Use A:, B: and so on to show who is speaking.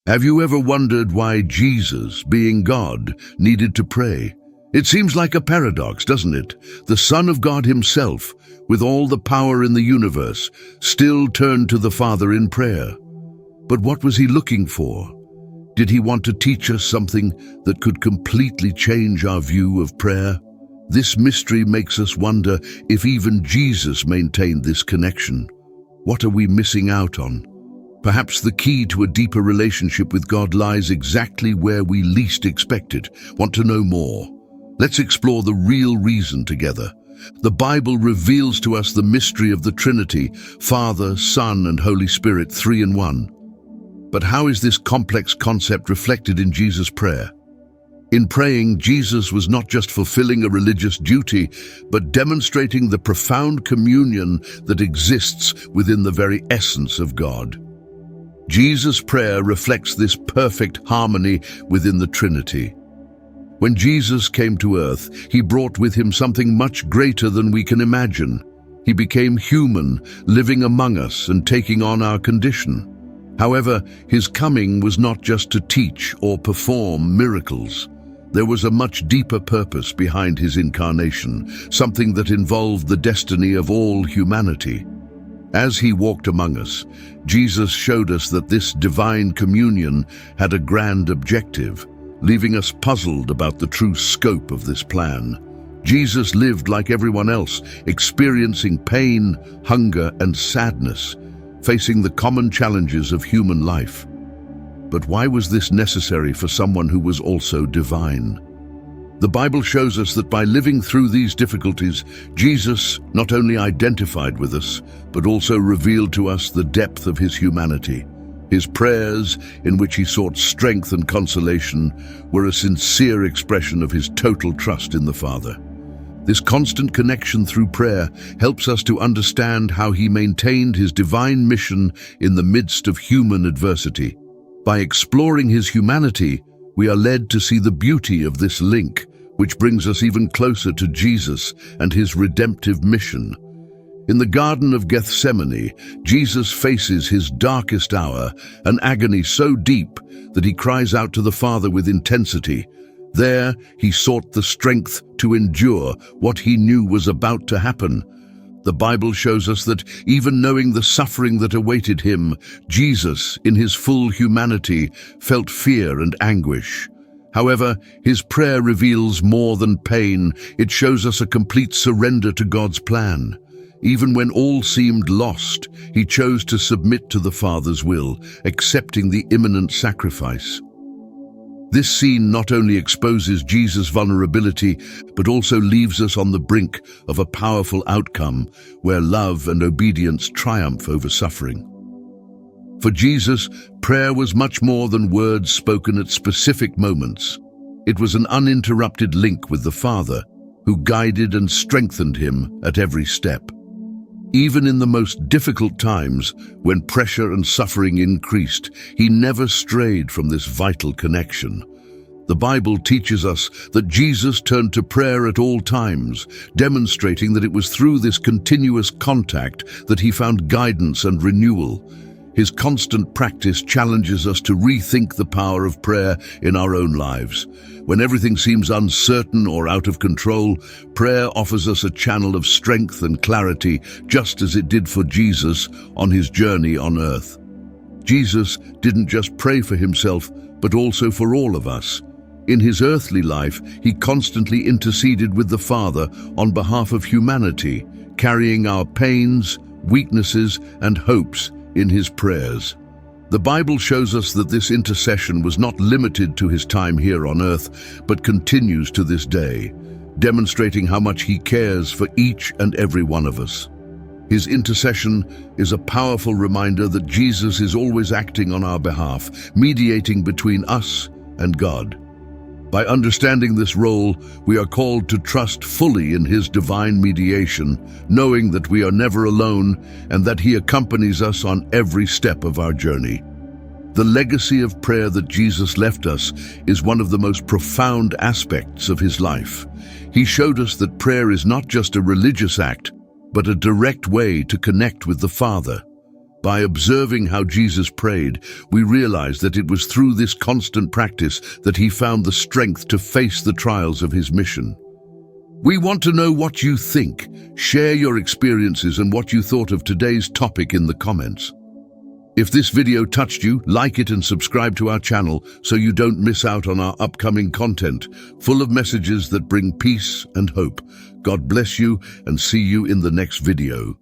A: Have you ever wondered why Jesus, being God, needed to pray? It seems like a paradox, doesn't it? The Son of God himself, with all the power in the universe, still turned to the Father in prayer. But what was he looking for? Did he want to teach us something that could completely change our view of prayer? This mystery makes us wonder if even Jesus maintained this connection. What are we missing out on? Perhaps the key to a deeper relationship with God lies exactly where we least expect it. Want to know more? Let's explore the real reason together. The Bible reveals to us the mystery of the Trinity, Father, Son, and Holy Spirit, three in one. But how is this complex concept reflected in Jesus' prayer? In praying, Jesus was not just fulfilling a religious duty, but demonstrating the profound communion that exists within the very essence of God. Jesus' prayer reflects this perfect harmony within the Trinity. When Jesus came to earth, he brought with him something much greater than we can imagine. He became human, living among us and taking on our condition. However, his coming was not just to teach or perform miracles. There was a much deeper purpose behind his incarnation, something that involved the destiny of all humanity. As he walked among us, Jesus showed us that this divine communion had a grand objective, leaving us puzzled about the true scope of this plan. Jesus lived like everyone else, experiencing pain, hunger, and sadness, facing the common challenges of human life. But why was this necessary for someone who was also divine? The Bible shows us that by living through these difficulties, Jesus not only identified with us, but also revealed to us the depth of his humanity. His prayers, in which he sought strength and consolation, were a sincere expression of his total trust in the Father. This constant connection through prayer helps us to understand how he maintained his divine mission in the midst of human adversity. By exploring his humanity, we are led to see the beauty of this link, which brings us even closer to Jesus and his redemptive mission. In the Garden of Gethsemane, Jesus faces his darkest hour, an agony so deep that he cries out to the Father with intensity. There, he sought the strength to endure what he knew was about to happen. The Bible shows us that even knowing the suffering that awaited him, Jesus, in his full humanity, felt fear and anguish. However, his prayer reveals more than pain. It shows us a complete surrender to God's plan. Even when all seemed lost, he chose to submit to the Father's will, accepting the imminent sacrifice. This scene not only exposes Jesus' vulnerability, but also leaves us on the brink of a powerful outcome where love and obedience triumph over suffering. For Jesus, prayer was much more than words spoken at specific moments. It was an uninterrupted link with the Father, who guided and strengthened him at every step. Even in the most difficult times, when pressure and suffering increased, he never strayed from this vital connection. The Bible teaches us that Jesus turned to prayer at all times, demonstrating that it was through this continuous contact that he found guidance and renewal. His constant practice challenges us to rethink the power of prayer in our own lives. When everything seems uncertain or out of control, prayer offers us a channel of strength and clarity, just as it did for Jesus on his journey on earth. Jesus didn't just pray for himself, but also for all of us. In his earthly life, he constantly interceded with the Father on behalf of humanity, carrying our pains, weaknesses, and hopes in his prayers. The Bible shows us that this intercession was not limited to his time here on earth, but continues to this day, demonstrating how much he cares for each and every one of us. His intercession is a powerful reminder that Jesus is always acting on our behalf, mediating between us and God. By understanding this role, we are called to trust fully in his divine mediation, knowing that we are never alone and that he accompanies us on every step of our journey. The legacy of prayer that Jesus left us is one of the most profound aspects of his life. He showed us that prayer is not just a religious act, but a direct way to connect with the Father. By observing how Jesus prayed, we realize that it was through this constant practice that he found the strength to face the trials of his mission. We want to know what you think. Share your experiences and what you thought of today's topic in the comments. If this video touched you, like it and subscribe to our channel so you don't miss out on our upcoming content, full of messages that bring peace and hope. God bless you and see you in the next video.